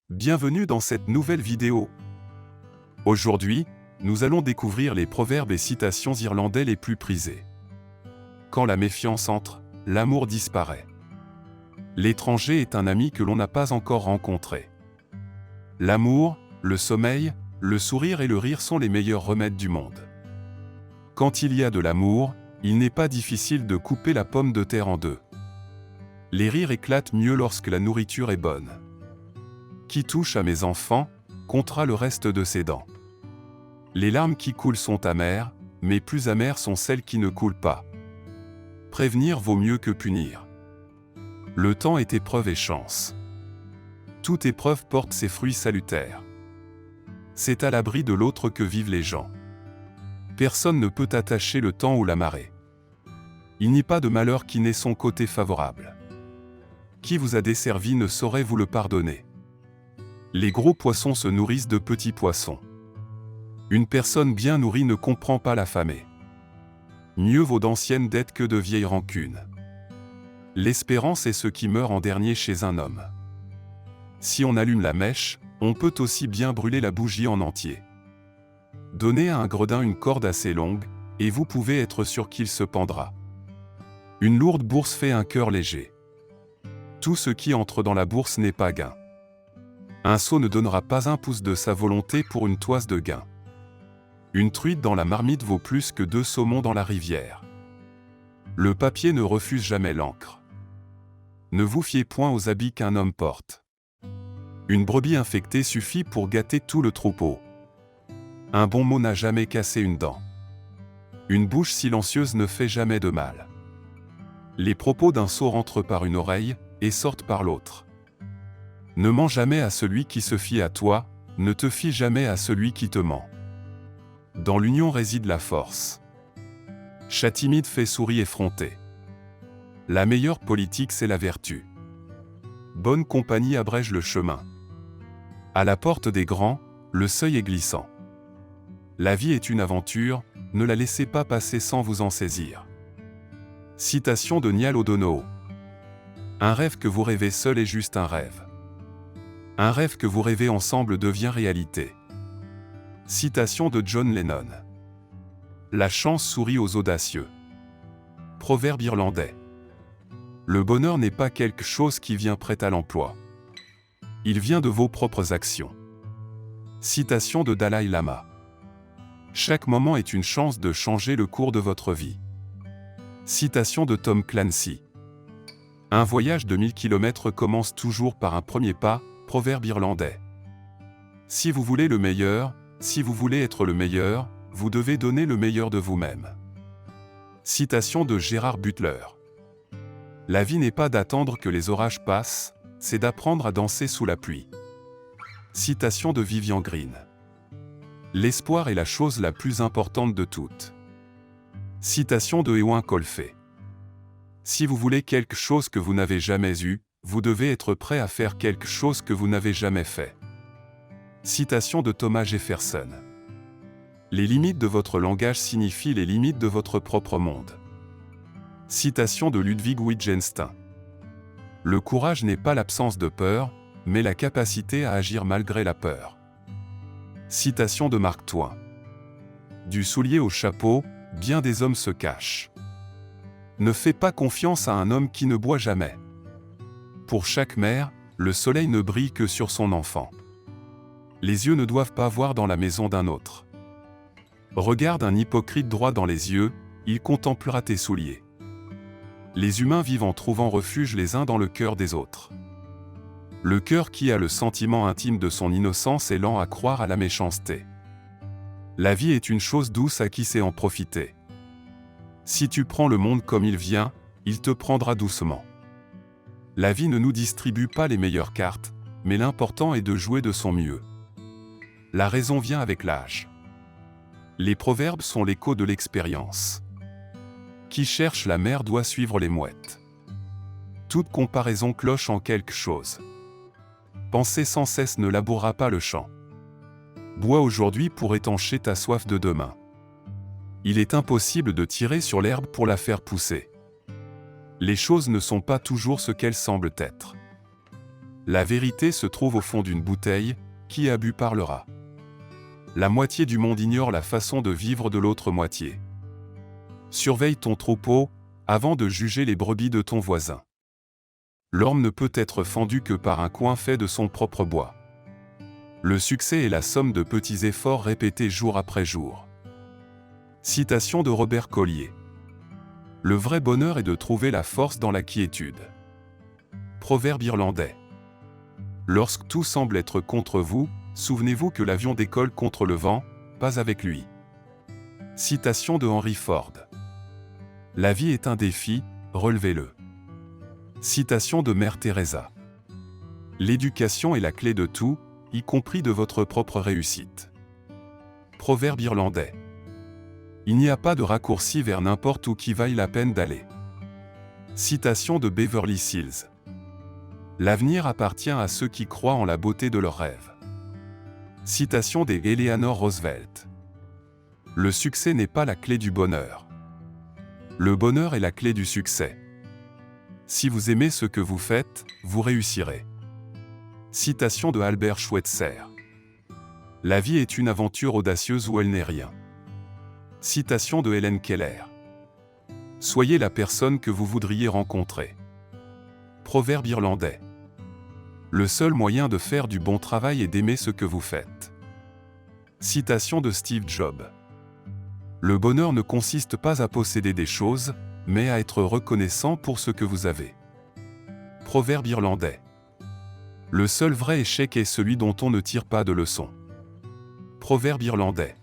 Bienvenue dans cette nouvelle vidéo. Aujourd'hui, nous allons découvrir les proverbes et citations irlandais les plus prisés. Quand la méfiance entre, l'amour disparaît. L'étranger est un ami que l'on n'a pas encore rencontré. L'amour, le sommeil, le sourire et le rire sont les meilleurs remèdes du monde. Quand il y a de l'amour, il n'est pas difficile de couper la pomme de terre en deux. Les rires éclatent mieux lorsque la nourriture est bonne. Qui touche à mes enfants, comptera le reste de ses dents. Les larmes qui coulent sont amères, mais plus amères sont celles qui ne coulent pas. Prévenir vaut mieux que punir. Le temps est épreuve et chance. Toute épreuve porte ses fruits salutaires. C'est à l'abri de l'autre que vivent les gens. Personne ne peut attacher le temps ou la marée. Il n'y a pas de malheur qui n'ait son côté favorable. Qui vous a desservi ne saurait vous le pardonner. Les gros poissons se nourrissent de petits poissons. Une personne bien nourrie ne comprend pas l'affamé. Mieux vaut d'anciennes dettes que de vieilles rancunes. L'espérance est ce qui meurt en dernier chez un homme. Si on allume la mèche, on peut aussi bien brûler la bougie en entier. Donnez à un gredin une corde assez longue, et vous pouvez être sûr qu'il se pendra. Une lourde bourse fait un cœur léger. Tout ce qui entre dans la bourse n'est pas gain. Un sot ne donnera pas un pouce de sa volonté pour une toise de gain. Une truite dans la marmite vaut plus que 2 saumons dans la rivière. Le papier ne refuse jamais l'encre. Ne vous fiez point aux habits qu'un homme porte. Une brebis infectée suffit pour gâter tout le troupeau. Un bon mot n'a jamais cassé une dent. Une bouche silencieuse ne fait jamais de mal. Les propos d'un sot rentrent par une oreille et sortent par l'autre. Ne mens jamais à celui qui se fie à toi, ne te fie jamais à celui qui te ment. Dans l'union réside la force. Chat timide fait souris effrontée. La meilleure politique c'est la vertu. Bonne compagnie abrège le chemin. À la porte des grands, le seuil est glissant. La vie est une aventure, ne la laissez pas passer sans vous en saisir. Citation de Niall O'Donoghue. Un rêve que vous rêvez seul est juste un rêve. Un rêve que vous rêvez ensemble devient réalité. Citation de John Lennon. La chance sourit aux audacieux. Proverbe irlandais. Le bonheur n'est pas quelque chose qui vient prêt à l'emploi. Il vient de vos propres actions. Citation de Dalai Lama. Chaque moment est une chance de changer le cours de votre vie. Citation de Tom Clancy. Un voyage de 1000 km commence toujours par un premier pas. Proverbe irlandais. Si vous voulez le meilleur, si vous voulez être le meilleur, vous devez donner le meilleur de vous-même. Citation de Gérard Butler. La vie n'est pas d'attendre que les orages passent, c'est d'apprendre à danser sous la pluie. Citation de Vivian Green. L'espoir est la chose la plus importante de toutes. Citation de Eoin Colfer. Si vous voulez quelque chose que vous n'avez jamais eu, vous devez être prêt à faire quelque chose que vous n'avez jamais fait. Citation de Thomas Jefferson. Les limites de votre langage signifient les limites de votre propre monde. Citation de Ludwig Wittgenstein. Le courage n'est pas l'absence de peur, mais la capacité à agir malgré la peur. Citation de Mark Twain. Du soulier au chapeau, bien des hommes se cachent. Ne fais pas confiance à un homme qui ne boit jamais. Pour chaque mère, le soleil ne brille que sur son enfant. Les yeux ne doivent pas voir dans la maison d'un autre. Regarde un hypocrite droit dans les yeux, il contemplera tes souliers. Les humains vivent en trouvant refuge les uns dans le cœur des autres. Le cœur qui a le sentiment intime de son innocence est lent à croire à la méchanceté. La vie est une chose douce à qui sait en profiter. Si tu prends le monde comme il vient, il te prendra doucement. La vie ne nous distribue pas les meilleures cartes, mais l'important est de jouer de son mieux. La raison vient avec l'âge. Les proverbes sont l'écho de l'expérience. Qui cherche la mer doit suivre les mouettes. Toute comparaison cloche en quelque chose. Penser sans cesse ne labourera pas le champ. Bois aujourd'hui pour étancher ta soif de demain. Il est impossible de tirer sur l'herbe pour la faire pousser. Les choses ne sont pas toujours ce qu'elles semblent être. La vérité se trouve au fond d'une bouteille, qui a bu parlera. La moitié du monde ignore la façon de vivre de l'autre moitié. Surveille ton troupeau, avant de juger les brebis de ton voisin. L'orme ne peut être fendu que par un coin fait de son propre bois. Le succès est la somme de petits efforts répétés jour après jour. Citation de Robert Collier. Le vrai bonheur est de trouver la force dans la quiétude. Proverbe irlandais. Lorsque tout semble être contre vous, souvenez-vous que l'avion décolle contre le vent, pas avec lui. Citation de Henry Ford. La vie est un défi, relevez-le. Citation de Mère Teresa. L'éducation est la clé de tout, y compris de votre propre réussite. Proverbe irlandais. Il n'y a pas de raccourci vers n'importe où qui vaille la peine d'aller. Citation de Beverly Hills. L'avenir appartient à ceux qui croient en la beauté de leurs rêves. Citation d'Eleanor Roosevelt. Le succès n'est pas la clé du bonheur. Le bonheur est la clé du succès. Si vous aimez ce que vous faites, vous réussirez. Citation de Albert Schweitzer. La vie est une aventure audacieuse où elle n'est rien. Citation de Helen Keller. Soyez la personne que vous voudriez rencontrer. Proverbe irlandais. Le seul moyen de faire du bon travail est d'aimer ce que vous faites. Citation de Steve Jobs. Le bonheur ne consiste pas à posséder des choses, mais à être reconnaissant pour ce que vous avez. Proverbe irlandais. Le seul vrai échec est celui dont on ne tire pas de leçon. Proverbe irlandais.